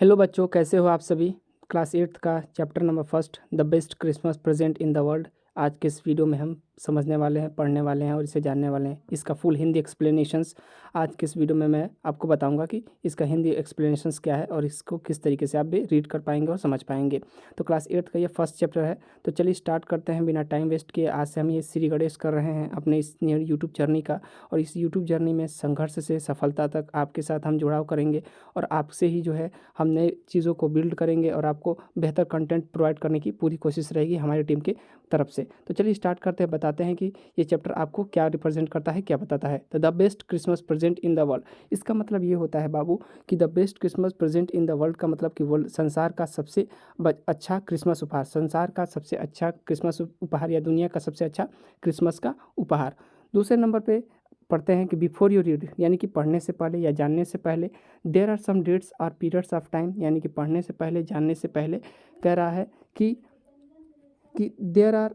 Hello बच्चों, कैसे हो आप सभी। क्लास 8th का chapter number first the best Christmas present in the world. आज के इस वीडियो में हम समझने वाले हैं, पढ़ने वाले हैं और इसे जानने वाले हैं। इसका फुल हिंदी एक्सप्लेनेशंस आज के इस वीडियो में मैं आपको बताऊंगा कि इसका हिंदी एक्सप्लेनेशंस क्या है और इसको किस तरीके से आप भी रीड कर पाएंगे और समझ पाएंगे। तो क्लास 8th का ये फर्स्ट चैप्टर है। तो चलिए स्टार्ट करते हैं बिना टाइम वेस्ट किए। आज से हम ये श्री गणेश कर रहे हैं अपने इस यूट्यूब जर्नी का, और इस यूट्यूब जर्नी में संघर्ष से सफलता तक आपके साथ हम जुड़ाव करेंगे और आपसे ही जो है हम नए चीज़ों को बिल्ड करेंगे और आपको बेहतर कंटेंट प्रोवाइड करने की पूरी कोशिश रहेगी हमारी टीम के तरफ से। तो चलिए स्टार्ट करते हैं, बताते हैं कि ये चैप्टर आपको क्या रिप्रेजेंट करता है, क्या बताता है। तो the best Christmas present in the world, इसका मतलब ये होता है बाबू कि the best Christmas present in the world का मतलब कि वर्ल्ड संसार का सबसे अच्छा क्रिसमस उपहार, संसार का सबसे अच्छा क्रिसमस उपहार या दुनिया का सबसे अच्छा क्रिसमस का उपहार। दूसरे नंबर पे पढ़ते हैं कि बिफोर यू रीड, यानी कि पढ़ने से पहले या जानने से पहले, there are some dates or periods of time, यानी कि पढ़ने से पहले, जानने से पहले कह रहा है कि there are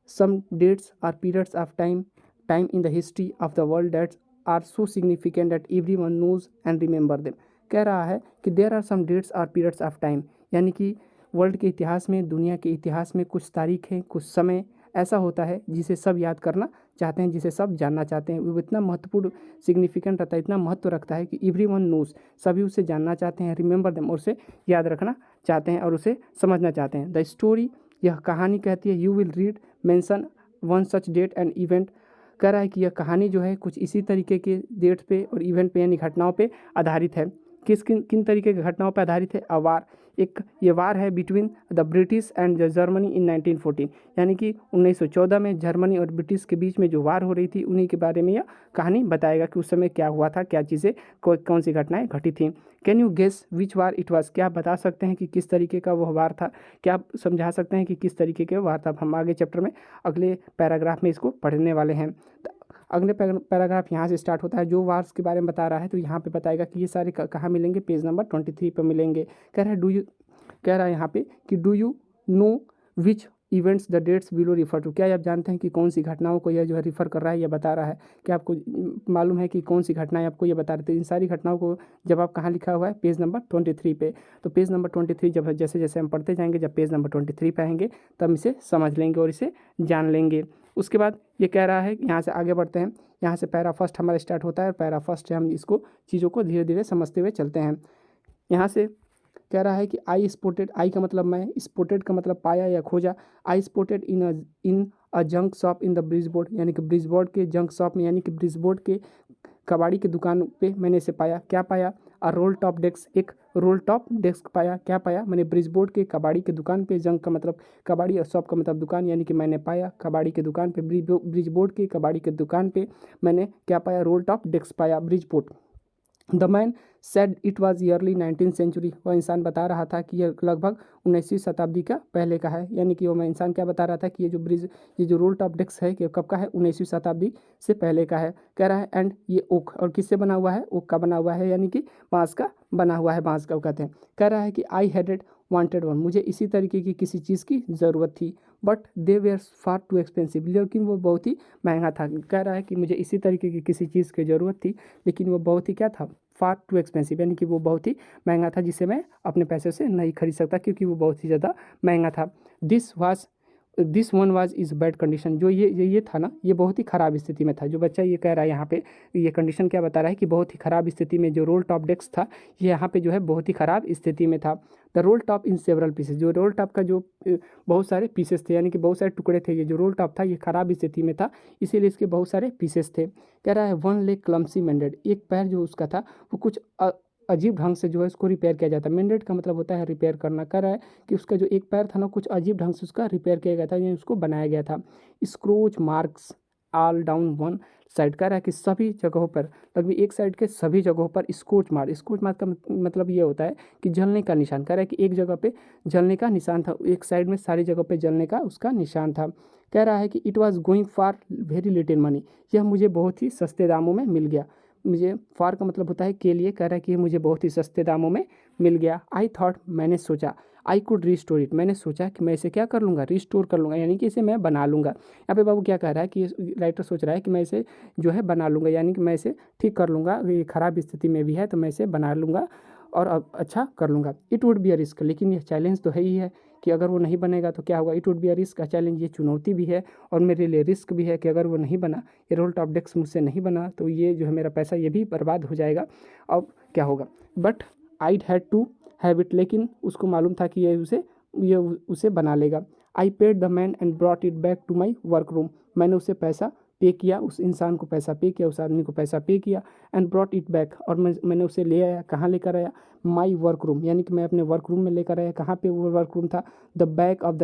some dates or periods of time in the history of the world that's are so significant that everyone knows and remember them. कह रहा है कि there are some dates or periods of time, यानी कि world के इतिहास में, दुनिया के इतिहास में कुछ तारीखें, कुछ समय ऐसा होता है जिसे सब याद करना चाहते हैं, जिसे सब जानना चाहते हैं। वो इतना महत्वपूर्ण सिग्निफिकेंट रहता है, इतना महत्व रखता है कि एवरीवन नोज, सभी उसे जानना चाहते हैं, रिमेंबर देम, और उसे याद रखना चाहते हैं और उसे समझना चाहते हैं। द स्टोरी, यह कहानी कहती है, you will read mention one such date and event. कह रहा है कि यह कहानी जो है कुछ इसी तरीके के डेट पे और इवेंट पे यानी घटनाओं पे आधारित है। किन तरीके की घटनाओं पर आधारित है। अ वार, एक ये वार है between the British and Germany in 1914, यानी कि 1914 में जर्मनी और ब्रिटिश के बीच में जो वार हो रही थी उन्हीं के बारे में यह कहानी बताएगा कि उस समय क्या हुआ था, क्या चीज़ें, कौन सी घटनाएं घटी थी। Can you guess which war it was, क्या आप बता सकते हैं कि किस तरीके का वह वार था, क्या आप समझा सकते हैं कि किस तरीके के वार था। हम आगे चैप्टर में अगले पैराग्राफ में इसको पढ़ने वाले हैं। अगले पैराग्राफ यहाँ से स्टार्ट होता है जो वार्स के बारे में बता रहा है। तो यहाँ पे बताएगा कि ये सारे कहाँ मिलेंगे, पेज नंबर 23 पे मिलेंगे। कह रहा है यहाँ पे कि do you know which events the dates below refer to, क्या आप जानते हैं कि कौन सी घटनाओं को यह जो है रिफ़र कर रहा है, यह बता रहा है। क्या आपको मालूम है कि कौन सी घटनाएं आपको ये बता रहे थे। इन सारी घटनाओं को जब आप कहाँ लिखा हुआ है, पेज नंबर 23 पे। तो पेज नंबर 23 जब जैसे जैसे हम पढ़ते जाएंगे, जब पेज नंबर 23 पे आएंगे तब इसे समझ लेंगे और इसे जान लेंगे। उसके बाद ये कह रहा है, यहाँ से आगे बढ़ते हैं। यहाँ से पैरा फर्स्ट हमारा स्टार्ट होता है। पैरा फर्स्ट से हम इसको चीज़ों को धीरे धीरे समझते हुए चलते हैं। यहाँ से कह रहा है कि आई स्पॉटेड, आई का मतलब मैं, स्पॉटेड का मतलब पाया या खोजा। आई spotted in a junk shop in the bridge board, यानी कि ब्रिज बोर्ड के जंक शॉप में, यानी कि ब्रिज बोर्ड के कबाड़ी की दुकान पे मैंने इसे पाया। क्या पाया। अ रोल टॉप डेस्क, एक रोल टॉप डेस्क पाया। क्या पाया, मैंने ब्रिज बोर्ड के कबाड़ी की दुकान पे, जंक का मतलब कबाड़ी और शॉप का मतलब दुकान, यानी कि मैंने पाया कबाड़ी की दुकान पे, ब्रिज बोर्ड की कबाड़ी की दुकान पे मैंने क्या पाया, रोल टॉप डेस्क पाया, bridge board. The man said it was early 19th century, वह इंसान बता रहा था कि यह लगभग 19वीं शताब्दी का पहले का है। यानी कि वो इंसान क्या बता रहा था कि ये जो रोल टॉप डेस्क है कि कब का है, 19वीं शताब्दी से पहले का है। कह रहा है एंड ये ओक, और किससे बना हुआ है, ओक का बना हुआ है, यानी कि बांस का बना हुआ है, बांस का कहते हैं। कह रहा है कि आई हैडेड वांटेड वन, मुझे इसी तरीके की किसी चीज़ की ज़रूरत थी, but they were far too expensive, लेकिन वो बहुत ही महंगा था। कह रहा है कि मुझे इसी तरीके की किसी चीज़ की ज़रूरत थी, लेकिन वो बहुत ही क्या था, फार टू एक्सपेंसिव, यानी कि वो बहुत ही महंगा था, जिसे मैं अपने पैसे से नहीं खरीद सकता क्योंकि वो बहुत ही ज़्यादा महंगा था। This one was is bad condition, जो ये था ना, ये बहुत ही ख़राब स्थिति में था। जो बच्चा ये कह रहा है यहाँ पे, ये कंडीशन क्या बता रहा है कि बहुत ही ख़राब स्थिति में जो रोल टॉप डेस्क था, ये यहाँ पे जो है बहुत ही ख़राब स्थिति में था। The roll top in several pieces, जो रोल टॉप का जो बहुत सारे पीसेस थे, यानी कि बहुत सारे टुकड़े थे। ये जो रोल टॉप था ये ख़राब स्थिति में था, इसीलिए इसके बहुत सारे पीसेस थे। कह रहा है वन लेग क्लम्सी मेंडेड, एक पैर जो उसका था वो कुछ अजीब ढंग से जो है उसको रिपेयर किया जाता है। मेंडेड का मतलब होता है रिपेयर करना। कह रहा है कि उसका जो एक पैर था ना, कुछ अजीब ढंग से उसका रिपेयर किया गया था, यानी उसको बनाया गया था। Scratch marks all down one side, कह रहा है कि सभी जगहों पर, लगभग एक साइड के सभी जगहों पर स्कोच मार्क का मतलब ये होता है कि जलने का निशान। कह रहा है कि एक जगह पे जलने का निशान था, एक साइड में सारी जगह पे जलने का उसका निशान था। कह रहा है कि it was going for very little money, यह मुझे बहुत ही सस्ते दामों में मिल गया। मुझे फॉर का मतलब होता है के लिए। कह रहा है कि ये मुझे बहुत ही सस्ते दामों में मिल गया। आई थॉट, मैंने सोचा, आई कुड रिस्टोर इट, मैंने सोचा कि मैं इसे क्या कर लूँगा, रिस्टोर कर लूँगा, यानी कि इसे मैं बना लूँगा। यहाँ पे बाबू क्या कह रहा है कि राइटर सोच रहा है कि मैं इसे जो है बना लूँगा, यानी कि मैं इसे ठीक कर लूँगा, ये ख़राब स्थिति में भी है तो मैं इसे बना लूँगा और अब अच्छा कर लूँगा। It would be a risk, लेकिन यह चैलेंज तो है ही है कि अगर वो नहीं बनेगा तो क्या होगा। It would be a risk, का चैलेंज, ये चुनौती भी है और मेरे लिए रिस्क भी है कि अगर वो नहीं बना, ये रोल टॉप डेस्क मुझसे नहीं बना तो ये जो है मेरा पैसा ये भी बर्बाद हो जाएगा। अब क्या होगा। But I'd had to have it, लेकिन उसको मालूम था कि ये उसे बना लेगा। I paid the man and brought it back to my work room, मैंने उसे पैसा पे किया, उस इंसान को पैसा पे किया, उस आदमी को पैसा पे किया। एंड ब्रॉट इट बैक, और मैंने उसे ले आया, कहाँ लेकर आया, माई वर्क रूम, यानी कि मैं अपने वर्क रूम में लेकर आया। कहाँ पे वो वर्क रूम था, the back of the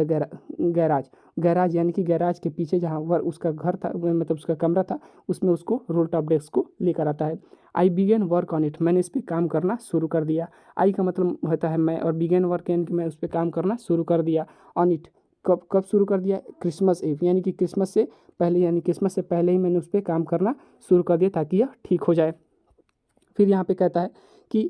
garage, garage यानी कि गैराज के पीछे जहाँ उसका घर था, मतलब उसका कमरा था, उसमें उसको रोल टॉप डेस्क को लेकर आता है। आई बिगेन वर्क ऑन इट, मैंने इस पर काम करना शुरू कर दिया। आई का मतलब होता है मैं, और बिगेन वर्क यानी कि मैं उस पर काम करना शुरू कर दिया। ऑन इट, कब कब शुरू कर दिया, क्रिसमस ईव, यानी कि क्रिसमस से पहले, यानी क्रिसमस से पहले ही मैंने उस पर काम करना शुरू कर दिया ताकि यह ठीक हो जाए। फिर यहाँ पे कहता है कि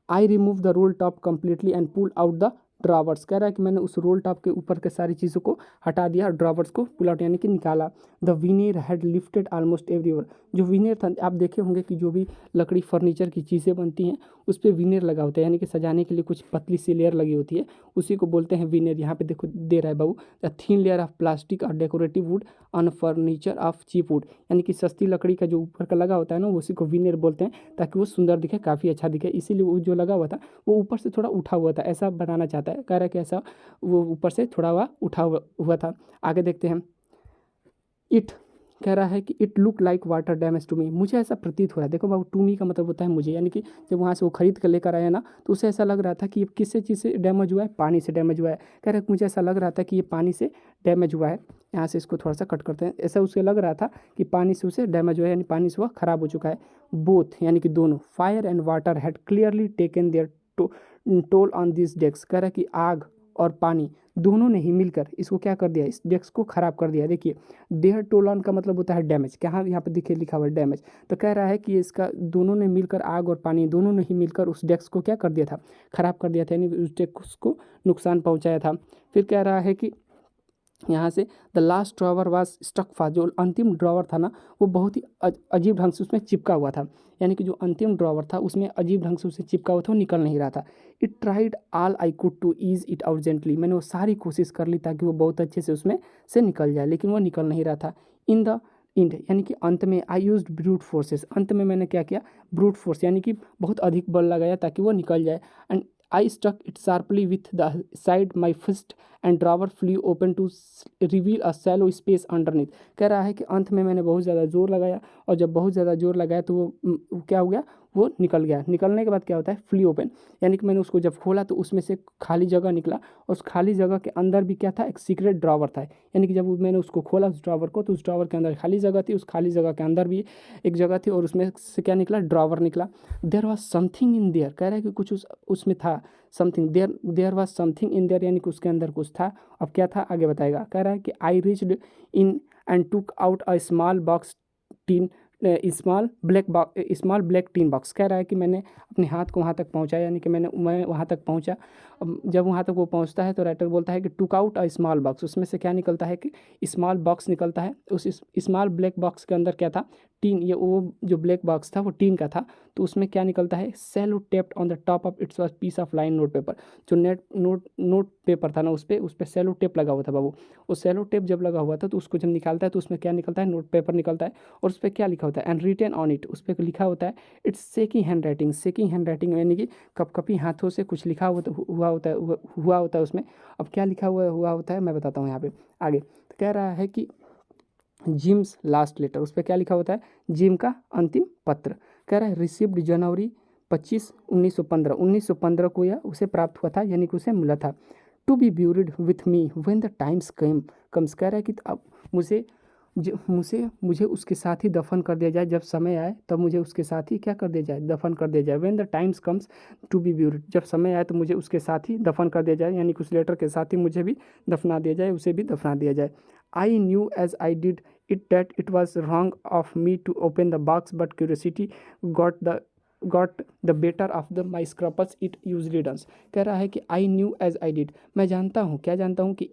I remove the roll top completely and pull out the drawers, कह रहा है कि मैंने उस रोल टॉप के ऊपर के सारी चीज़ों को हटा दिया, ड्रॉवर्स को पुल आउट यानी कि निकाला। The veneer had lifted almost everywhere, जो विनीर था, आप देखे होंगे कि जो भी लकड़ी फर्नीचर की चीज़ें बनती हैं उस पर विनीर लगा होता है, यानी कि सजाने के लिए कुछ पतली सी लेयर लगी होती है, उसी को बोलते हैं विनीर। यहाँ पे देखो दे रहा है बाबू, the thin layer of plastic और decorative wood on furniture of cheap wood, यानी कि सस्ती लकड़ी का जो ऊपर का लगा होता है ना, उसी को विनीर बोलते हैं, ताकि वो सुंदर दिखे, काफ़ी अच्छा दिखे, इसीलिए वो जो लगा हुआ था वो ऊपर से थोड़ा उठा हुआ था, ऐसा बनाना चाहता है, कह रहा है कि ऐसा वो ऊपर से थोड़ा हुआ उठा हुआ था। आगे देखते हैं। इट कह रहा है कि it look like water damage to me, मुझे ऐसा प्रतीत हो रहा है। देखो बाबू, टू मी का मतलब होता है मुझे, यानी कि जब वहाँ से वो खरीद कर लेकर आया ना, तो उसे ऐसा लग रहा था कि ये किससे चीज़ से डैमेज हुआ है, पानी से डैमेज हुआ है। कह रहा है कि मुझे ऐसा लग रहा था कि ये पानी से डैमेज हुआ है। यहाँ से इसको थोड़ा सा कट करते हैं। ऐसा उसे लग रहा था कि पानी से उसे डैमेज हुआ है, यानी पानी से वह खराब हो चुका है। बोथ यानी कि दोनों, fire and water had clearly taken their toll on this desk, कह रहा है कि आग और पानी दोनों ने ही मिलकर इसको क्या कर दिया, इस डेस्क को ख़राब कर दिया। देखिए, देयर टोल ऑन का मतलब होता है डैमेज, क्या यहाँ पे देखिए लिखा हुआ है डैमेज, तो कह रहा है कि इसका दोनों ने मिलकर, आग और पानी दोनों ने ही मिलकर उस डेस्क को क्या कर दिया था, ख़राब कर दिया था, यानी उस डेस्क को नुकसान पहुँचाया था। फिर कह रहा है कि यहाँ से the last drawer was stuck fast, जो अंतिम ड्रॉवर था ना वो बहुत ही अजीब ढंग से उसमें चिपका हुआ था, यानी कि जो अंतिम ड्रॉवर था उसमें अजीब ढंग से उसे चिपका हुआ था, वो निकल नहीं रहा था। It tried all I could to ease it out gently, मैंने वो सारी कोशिश कर ली ताकि वो बहुत अच्छे से उसमें से निकल जाए, लेकिन वो निकल नहीं रहा था। इन द इंड यानी कि अंत में, आई यूज ब्रूट फोर्सेस, अंत में मैंने क्या किया, ब्रूट फोर्स यानी कि बहुत अधिक बल लगाया ताकि वो निकल जाए। And I stuck it sharply with the side my fist and drawer flew open to reveal a shallow space underneath, कह रहा है कि अंत में मैंने बहुत ज़्यादा जोर लगाया, और जब बहुत ज़्यादा जोर लगाया तो वो क्या हो गया, वो निकल गया। निकलने के बाद क्या होता है, फ्ली ओपन, यानी कि मैंने उसको जब खोला तो उसमें से खाली जगह निकला, और उस खाली जगह के अंदर भी क्या था, एक सीक्रेट ड्रावर था, यानी कि जब मैंने उसको खोला उस ड्रावर को, तो उस ड्रावर के अंदर खाली जगह थी, उस खाली जगह के अंदर भी एक जगह थी, और उसमें से क्या निकला, ड्रावर निकला। There was something in there, कह रहा है कि कुछ उसमें था, something there was something in there, यानी कि उसके अंदर कुछ था। अब क्या था आगे बताएगा, कह रहा है कि I reached in and took out a small box tin, small black tin box, कह रहा है कि मैंने अपने हाथ को वहाँ तक पहुँचाया, यानी कि मैं वहाँ तक पहुँचा। अब जब वहाँ तक वो पहुँचता है तो राइटर बोलता है कि took out a small box, उसमें से क्या निकलता है कि स्मॉल बॉक्स निकलता है। उस स्मॉल ब्लैक बॉक्स के अंदर क्या था, टीन, ये वो जो ब्लैक बॉक्स था वो टीन का था, तो उसमें क्या निकलता है, sellotaped on the top of its was piece of line note paper, जो नोट पेपर था ना उस पर सेलो टेप लगा हुआ था बाबू। वो सेलो टेप जब लगा हुआ था तो उसको जब निकालता है तो उसमें क्या निकलता है, नोट पेपर निकलता है, और उस पर क्या लिखा होता है, एंड रिटन ऑन इट, उस पर लिखा होता है इट्स शेकिंग हैंड राइटिंग, यानी कि कपकपी हाथों से कुछ लिखा हुआ होता है उसमें। अब क्या लिखा हुआ होता है मैं बताता हूँ यहाँ पे आगे। तो कह रहा है कि जिम्स लास्ट लेटर, उस पर क्या लिखा होता है, जिम का अंतिम पत्र। कह रहा है रिसीव्ड जनवरी 25 1915 को यह उसे प्राप्त हुआ था, यानी कि उसे मिला था। To be buried with me when the times comes, कह रहा है कि अब मुझे उसके साथ ही दफन कर दिया जाए, जब समय आए तब मुझे उसके साथ ही क्या कर दिया जाए, दफन कर दिया जाए। When the times comes to be buried, जब समय आए तो मुझे उसके साथ ही दफन कर दिया जाए, यानी कि उस लेटर के साथ ही मुझे भी दफना दिया जाए, उसे भी दफना दिया जाए। I knew as I did it that it was wrong of me to open the box, but curiosity got the got the better of the my scruples it usually does. कह रहा है कि I knew as I did, मैं जानता हूँ, क्या जानता हूँ कि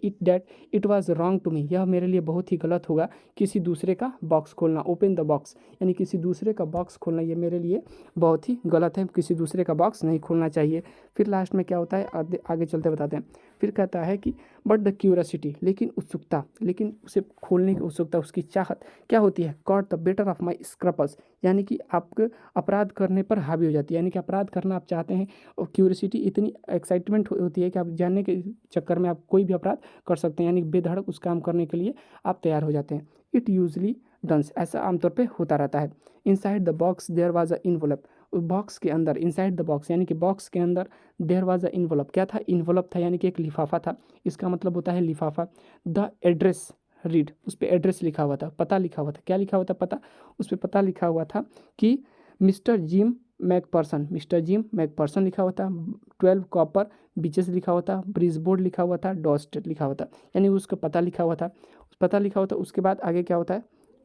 it was wrong to me, यह मेरे लिए बहुत ही गलत होगा किसी दूसरे का बॉक्स खोलना, ओपन द बॉक्स, यानी किसी दूसरे का बॉक्स खोलना ये मेरे लिए बहुत ही गलत है, किसी दूसरे का बॉक्स नहीं खोलना चाहिए। फिर लास्ट में क्या होता है, आगे चलते बताते हैं। फिर कहता है कि बट द क्यूरसिटी, लेकिन उत्सुकता, लेकिन उसे खोलने की उत्सुकता, उसकी चाहत क्या होती है, got the better of my scruples, यानी कि आपके अपराध करने पर हावी हो जाती है, यानी कि अपराध करना आप चाहते हैं और क्यूरसिटी इतनी एक्साइटमेंट होती है कि आप जानने के चक्कर में आप कोई भी अपराध कर सकते हैं, यानी बेधड़क उस काम करने के लिए आप तैयार हो जाते हैं। इट यूजली डन्स, ऐसा आमतौर पे होता रहता है। Inside the box there was a envelope, box के अंदर, इनसाइड द बॉक्स यानी कि बॉक्स के अंदर देयर वाज अ इन्वोलप, क्या था, इन्वोलप था यानी कि एक लिफाफा था, इसका मतलब होता है लिफाफा। द एड्रेस रीड, उस पर एड्रेस लिखा हुआ था, पता लिखा हुआ था, क्या लिखा हुआ था, पता, उस पर पता लिखा हुआ था कि mister gym McPherson, mister gym McPherson लिखा हुआ था, 12 कॉपर बीचेस लिखा हुआ था, ब्रिजबोर्ड लिखा हुआ था, डॉस्टेड लिखा हुआ था, यानी उसका पता लिखा हुआ था, पता लिखा हुआ था। उसके बाद आगे क्या होता है,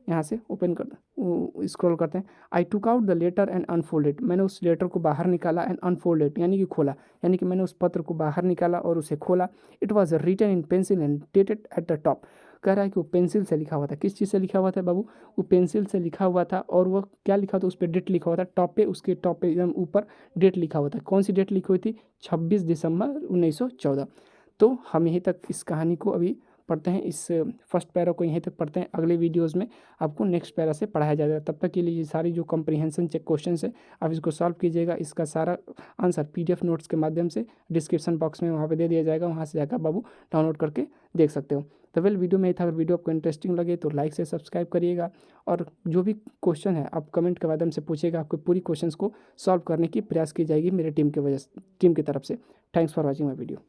यहाँ से ओपन कर स्क्रॉल करते हैं। I took out the letter and unfolded, मैंने उस लेटर को बाहर निकाला, एंड अनफोल्डेड यानी कि खोला, यानी कि मैंने उस पत्र को बाहर निकाला और उसे खोला। It was written in pencil and dated at the top, कह रहा है कि वो पेंसिल से लिखा हुआ था, किस चीज़ से लिखा हुआ था बाबू, वो पेंसिल से लिखा हुआ था, और वो क्या लिखा था, उस पर डेट लिखा हुआ था, टॉप पे, उसके टॉप पे एकदम ऊपर डेट लिखा हुआ था। कौन सी डेट लिखी हुई थी, 26 दिसंबर 1914। तो हम यहीं तक इस कहानी को अभी पढ़ते हैं, इस फर्स्ट पैरा को यहीं तक पढ़ते हैं। अगले वीडियोस में आपको नेक्स्ट पैरा से पढ़ाया जाएगा। तब तक के लिए ये सारी जो कंप्रीहेंशन चेक क्वेश्चन है आप इसको सॉल्व कीजिएगा। इसका सारा आंसर PDF नोट्स के माध्यम से डिस्क्रिप्शन बॉक्स में वहाँ पे दे दिया जाएगा, वहाँ से जाकर बाबू डाउनलोड करके देख सकते हो। तो वेल वीडियो में ही था, अगर वीडियो आपको इंटरेस्टिंग लगे तो लाइक से सब्सक्राइब करिएगा, और जो भी क्वेश्चन है आप कमेंट के माध्यम से पूछिएगा, आपको पूरी क्वेश्चंस को सॉल्व करने की प्रयास की जाएगी मेरे टीम की तरफ से। Thanks for watching my video.